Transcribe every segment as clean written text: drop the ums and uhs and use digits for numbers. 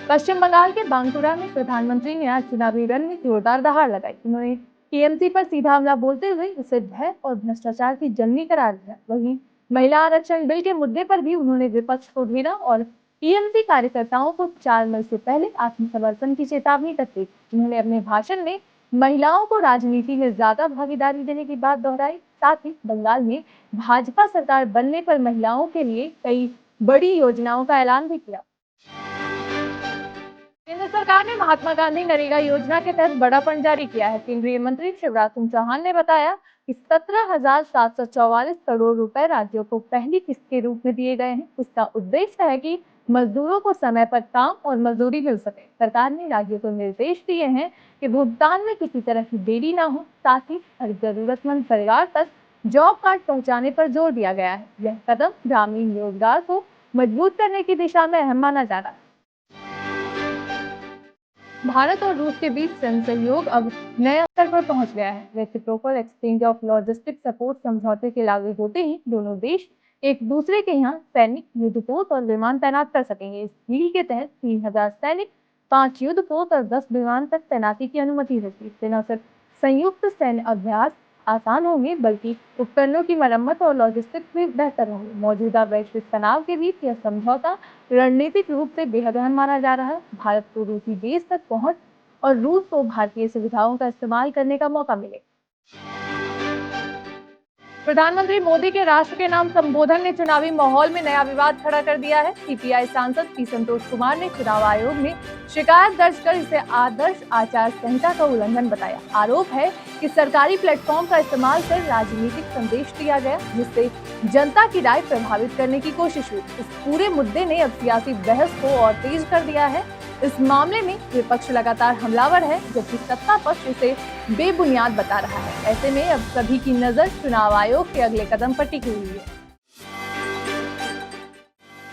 पश्चिम बंगाल के बांकुरा में प्रधानमंत्री ने आज चुनावी रण में जोरदार दहाड़ लगाई। उन्होंने टीएमसी पर सीधा हमला बोलते हुए उसे भय और भ्रष्टाचार की जननी करार दिया। वहीं महिला आरक्षण बिल के मुद्दे पर भी उन्होंने विपक्ष को घेरा और टीएमसी कार्यकर्ताओं को 4 मई से पहले आत्मसमर्पण की चेतावनी तक दी। उन्होंने अपने भाषण में महिलाओं को राजनीति में ज्यादा भागीदारी देने की बात दोहराई। साथ ही बंगाल में भाजपा सरकार बनने पर महिलाओं के लिए कई बड़ी योजनाओं का ऐलान भी किया। केंद्र सरकार ने महात्मा गांधी नरेगा योजना के तहत बड़ा फंड जारी किया है। केंद्रीय मंत्री शिवराज सिंह चौहान ने बताया कि 17,744 करोड़ रुपए राज्यों को पहली किस्त के रूप में दिए गए हैं। इसका उद्देश्य है कि मजदूरों को समय पर काम और मजदूरी मिल सके। सरकार ने राज्यों को निर्देश दिए हैं कि भुगतान में किसी तरह की देरी न हो। साथ ही हर जरूरतमंद परिवार तक जॉब कार्ड पहुंचाने पर जोर दिया गया है। यह कदम ग्रामीण रोजगार को मजबूत करने की दिशा में अहम माना जा रहा है। भारत और रूस के बीच सैन्य सहयोग अब नए स्तर पर पहुंच गया है। Reciprocal exchange of logistic support समझौते के लागू होते ही दोनों देश एक दूसरे के यहाँ सैनिक, युद्धपोत और विमान तैनात कर सकेंगे। इस डील के तहत 3,000 सैनिक, 5 युद्धपोत और 10 विमान तक तैनाती की अनुमति होगी। इससे न सिर्फ संयुक्त सैन्य अभ्यास आसान होंगे बल्कि उपकरणों की मरम्मत और लॉजिस्टिक्स भी बेहतर होंगे। मौजूदा वैश्विक तनाव के बीच यह समझौता रणनीतिक रूप से बेहद अहम माना जा रहा है। भारत को रूसी बेस तक पहुंच और रूस को भारतीय सुविधाओं का इस्तेमाल करने का मौका मिले। प्रधानमंत्री मोदी के राष्ट्र के नाम संबोधन ने चुनावी माहौल में नया विवाद खड़ा कर दिया है। सीपीआई सांसद पी संतोष कुमार ने चुनाव आयोग में शिकायत दर्ज कर इसे आदर्श आचार संहिता का उल्लंघन बताया। आरोप है कि सरकारी प्लेटफॉर्म का इस्तेमाल कर राजनीतिक संदेश दिया गया, जिससे जनता की राय प्रभावित करने की कोशिश हुई। इस पूरे मुद्दे ने अब सियासी बहस को और तेज कर दिया है। इस मामले में विपक्ष लगातार हमलावर है, जबकि सत्ता पक्ष इसे बेबुनियाद बता रहा है। ऐसे में अब सभी की नजर चुनाव आयोग के अगले कदम पर टिकी हुई है।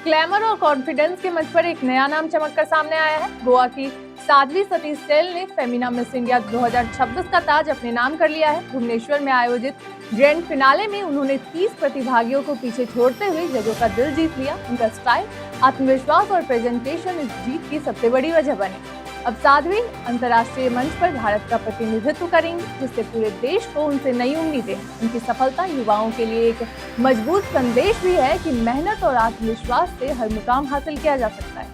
ग्लैमर और कॉन्फिडेंस के मंच पर एक नया नाम चमककर सामने आया है। गोवा की साध्वी सतीश सेल ने फेमिना मिस इंडिया 2026 का ताज अपने नाम कर लिया है। भुवनेश्वर में आयोजित ग्रैंड फिनाले में उन्होंने 30 प्रतिभागियों को पीछे छोड़ते हुए जजों का दिल जीत लिया। उनका स्टाइल, आत्मविश्वास और प्रेजेंटेशन इस जीत की सबसे बड़ी वजह बने। अब साध्वी अंतर्राष्ट्रीय मंच पर भारत का प्रतिनिधित्व करेंगी, जिससे पूरे देश को उनसे नई उम्मीदें हैं। उनकी सफलता युवाओं के लिए एक मजबूत संदेश भी है कि मेहनत और आत्मविश्वास से हर मुकाम हासिल किया जा सकता है।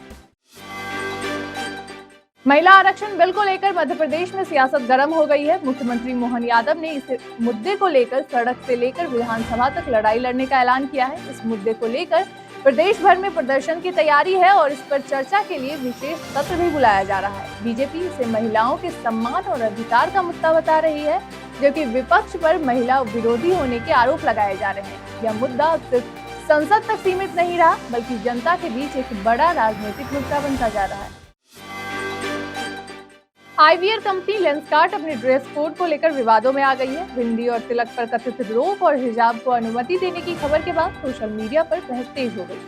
महिला आरक्षण बिल को लेकर मध्य प्रदेश में सियासत गर्म हो गई है। मुख्यमंत्री मोहन यादव ने इस मुद्दे को लेकर सड़क से लेकर विधानसभा तक लड़ाई लड़ने का ऐलान किया है। इस मुद्दे को लेकर प्रदेश भर में प्रदर्शन की तैयारी है और इस पर चर्चा के लिए विशेष सत्र भी बुलाया जा रहा है। बीजेपी इसे महिलाओं के सम्मान और अधिकार का मुद्दा बता रही है, जबकि विपक्ष पर महिला विरोधी होने के आरोप लगाए जा रहे हैं। यह मुद्दा सिर्फ संसद तक सीमित नहीं रहा, बल्कि जनता के बीच एक बड़ा राजनीतिक मुद्दा बनता जा रहा है। आईवीआर कंपनी लेंसकार्ट अपने ड्रेस कोड को लेकर विवादों में आ गई है। बिंदी और तिलक पर कथित रोक और हिजाब को अनुमति देने की खबर के बाद सोशल मीडिया पर बहस तेज हो गई।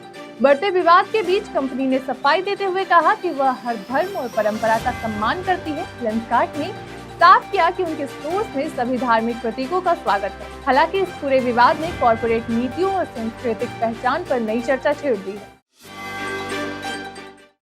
बढ़ते विवाद के बीच कंपनी ने सफाई देते हुए कहा कि वह हर धर्म और परंपरा का सम्मान करती है। लेंसकार्ट ने साफ किया कि उनके स्टोर्स में सभी धार्मिक प्रतीकों का स्वागत है। हालांकि इस पूरे विवाद ने कॉर्पोरेट नीतियों और सांस्कृतिक पहचान पर नई चर्चा छेड़ दी है।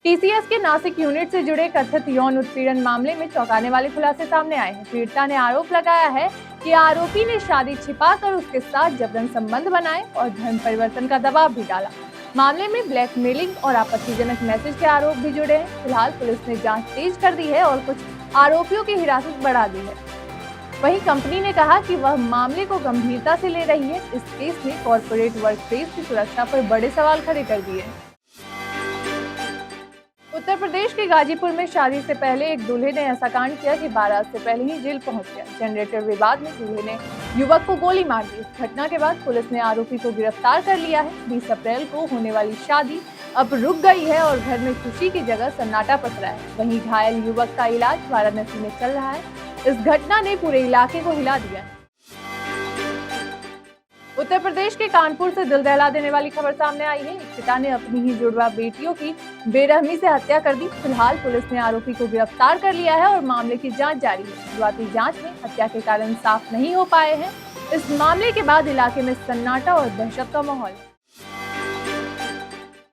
टीसीएस के नासिक यूनिट से जुड़े कथित यौन उत्पीड़न मामले में चौंकाने वाले खुलासे सामने आए हैं। पीड़िता ने आरोप लगाया है कि आरोपी ने शादी छिपाकर उसके साथ जबरन संबंध बनाए और धर्म परिवर्तन का दबाव भी डाला। मामले में ब्लैकमेलिंग और आपत्तिजनक मैसेज के आरोप भी जुड़े हैं। फिलहाल पुलिस ने जांच तेज कर दी है और कुछ आरोपियों की हिरासत बढ़ा दी है। वहीं कंपनी ने कहा कि वह मामले को गंभीरता से ले रही है। इस केस ने कॉर्पोरेट वर्कप्लेस की सुरक्षा पर बड़े सवाल खड़े कर दिए हैं। उत्तर प्रदेश के गाजीपुर में शादी से पहले एक दूल्हे ने ऐसा कांड किया कि बारात से पहले ही जेल पहुंच गया। जनरेटर विवाद में दूल्हे ने युवक को गोली मार दी। इस घटना के बाद पुलिस ने आरोपी को गिरफ्तार कर लिया है। 20 अप्रैल को होने वाली शादी अब रुक गई है और घर में खुशी की जगह सन्नाटा पसरा है। वहीं घायल युवक का इलाज वाराणसी में चल रहा है। इस घटना ने पूरे इलाके को हिला दिया है। उत्तर प्रदेश के कानपुर से दिल दहला देने वाली खबर सामने आई है। एक पिता ने अपनी ही जुड़वा बेटियों की बेरहमी से हत्या कर दी। फिलहाल पुलिस ने आरोपी को गिरफ्तार कर लिया है और मामले की जांच जारी है। शुरुआती जांच में हत्या के कारण साफ नहीं हो पाए हैं। इस मामले के बाद इलाके में सन्नाटा और दहशत का माहौल है।